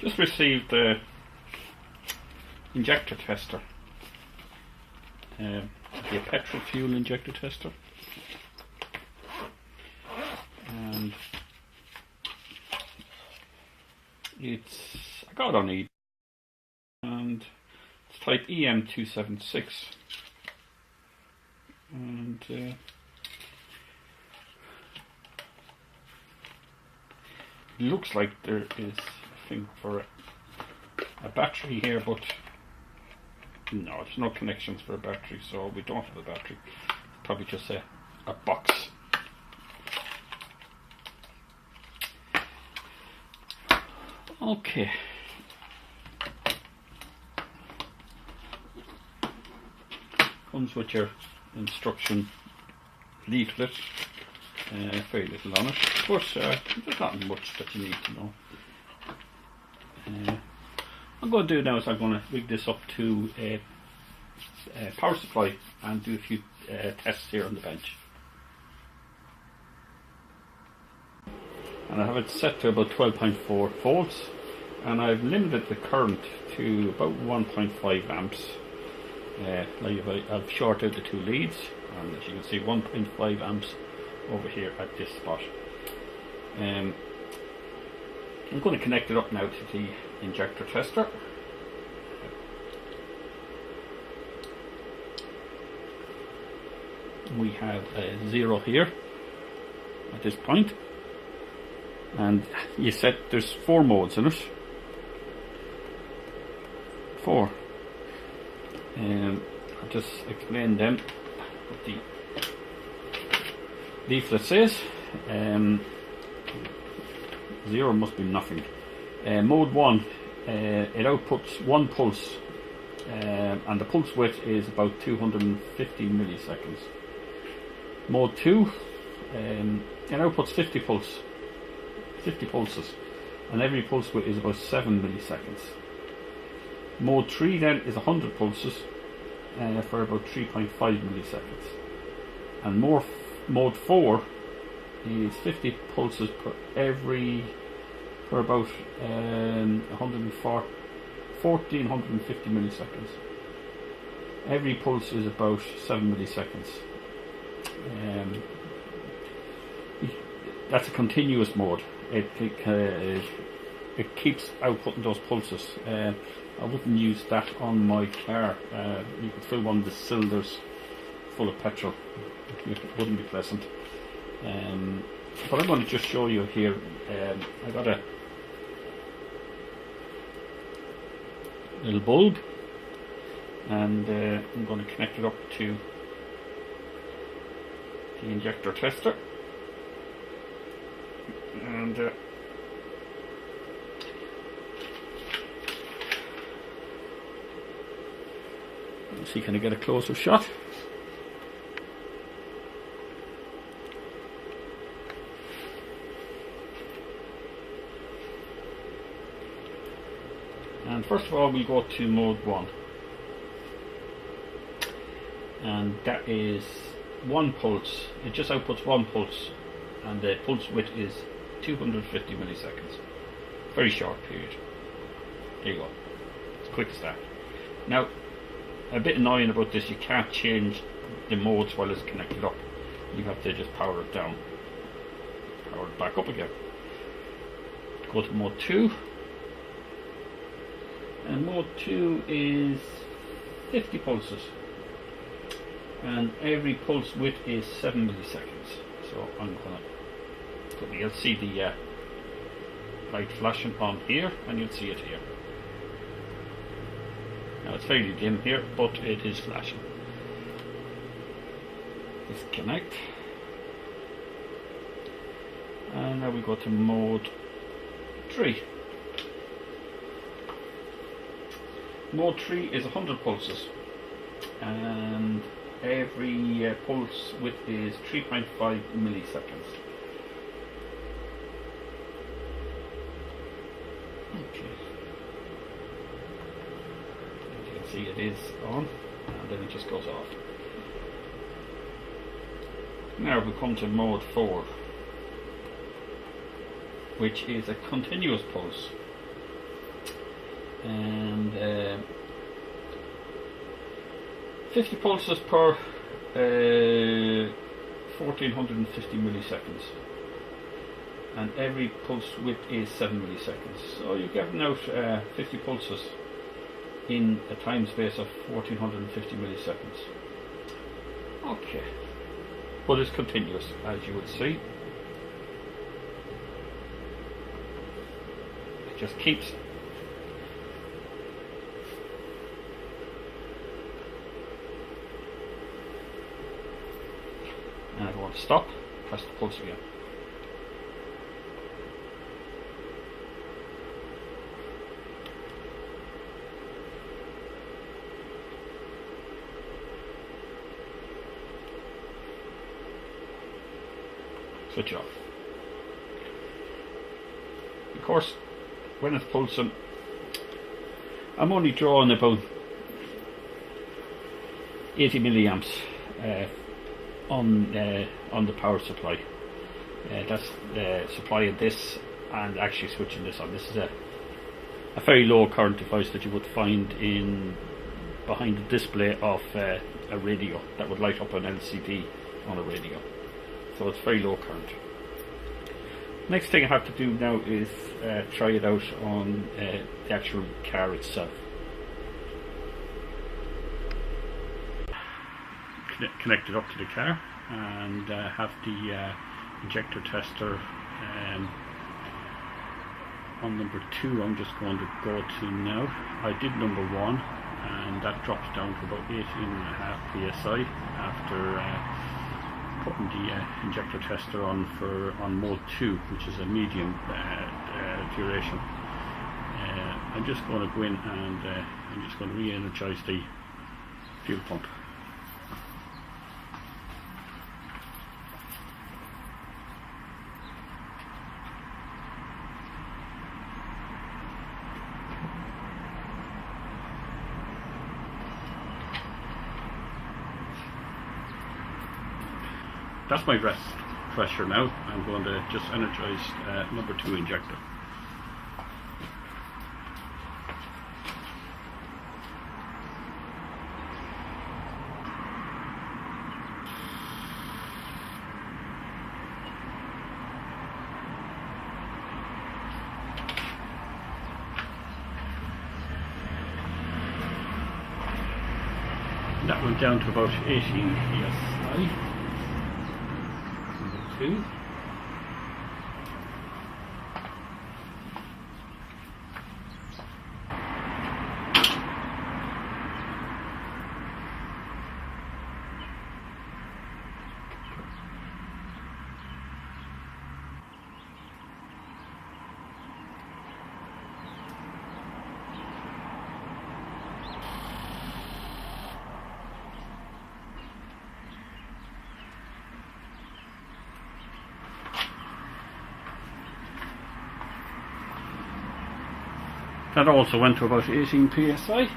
Just received the injector tester. The petrol fuel injector tester. And I got it on eBay. And it's type EM276. And it looks like there is a thing for a battery here, but no, there's no connections for a battery, so we don't have a battery. Probably just a box. Okay. Comes with your instruction leaflet. Very little on it, but there's not much that you need to know. What I'm going to do now is I'm going to rig this up to a power supply and do a few tests here on the bench. And I have it set to about 12.4 volts, and I've limited the current to about 1.5 amps. I've shorted the two leads, and as you can see 1.5 amps over here at this spot. I'm going to connect it up now to the injector tester. We have a 0 here at this point, and you said there's 4 modes in it. 4. I'll just explain them what the leaflet says. 0 must be nothing. Mode 1, it outputs 1 pulse, and the pulse width is about 250 milliseconds. Mode 2, it outputs 50 pulses, and every pulse width is about 7 milliseconds. Mode 3 then is 100 pulses for about 3.5 milliseconds. And mode 4 is 50 pulses for about 1450 milliseconds. Every pulse is about 7 milliseconds. That's a continuous mode. It keeps outputting those pulses. I wouldn't use that on my car. You could fill one of the cylinders full of petrol. It wouldn't be pleasant. But I'm going to just show you here. I got a little bulb, and I'm going to connect it up to the injector tester, and let's see, can I get a closer shot? And first of all, we go to mode 1, and that is 1 pulse. It just outputs 1 pulse, and the pulse width is 250 milliseconds. Very short period. There you go. It's quick as that. Now, a bit annoying about this, you can't change the modes while it's connected up. You have to just power it down, power it back up again. Go to mode 2. And mode 2 is 50 pulses, and every pulse width is 7 milliseconds. So I'm going to put you'll see the light flashing on here, and you'll see it here. Now it's fairly dim here, but it is flashing. Disconnect. And now we go to mode 3. Mode 3 is 100 pulses, and every pulse width is 3.5 milliseconds. Okay. As you can see, it is on, and then it just goes off. Now we come to mode 4, which is a continuous pulse. and 50 pulses per 1450 milliseconds, and every pulse width is 7 milliseconds. So you're getting out 50 pulses in a time space of 1450 milliseconds. Okay, but it's continuous, as you would see. It just keeps. And if I want to stop, press the pulse again. Switch it off. Of course, when it's pulsing, I'm only drawing about 80 milliamps on the power supply. That's the supply of this, and actually switching this on. This is a very low current device that you would find behind the display of a radio that would light up an LCD on a radio. So it's very low current. Next thing I have to do now is try it out on the actual car itself. Connect it up to the car and have the injector tester on number 2. I'm just going to go to now. I did number 1, and that drops down to about 18.5 psi after putting the injector tester on mode 2, which is a medium duration. I'm just going to go in and I'm just going to re-energize the fuel pump. That's my rest pressure now. I'm going to just energize number 2 injector. That went down to about 18 psi. 2. That also went to about 18 psi.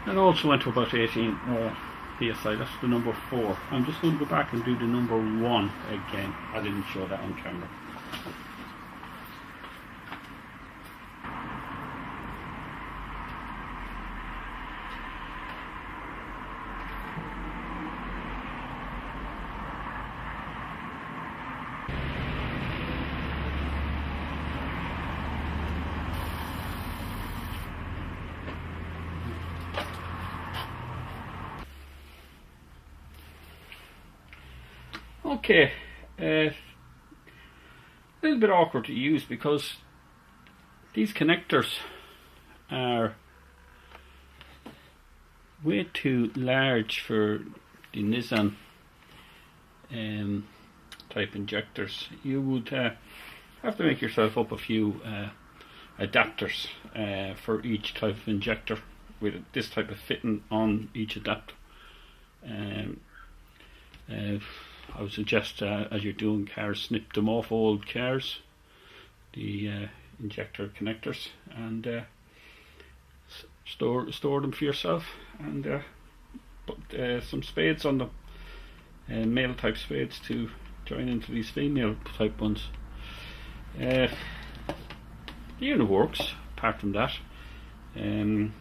It also went to about 18 psi. That's the number 4. I'm just going to go back and do the number 1 again. I didn't show that on camera. Okay, a little bit awkward to use because these connectors are way too large for the Nissan type injectors. You would have to make yourself up a few adapters for each type of injector, with this type of fitting on each adapter. I would suggest as you're doing cars, snip them off old cars, the injector connectors, and store them for yourself, and put some spades on them, male type spades to join into these female type ones. The unit works. Apart from that, it'd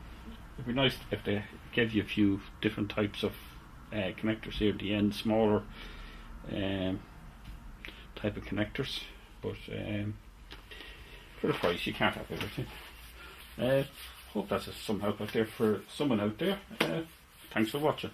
be nice if they gave you a few different types of connectors here at the end, smaller type of connectors, but for the price you can't have everything. Hope that's some help out there for someone out there. Thanks for watching.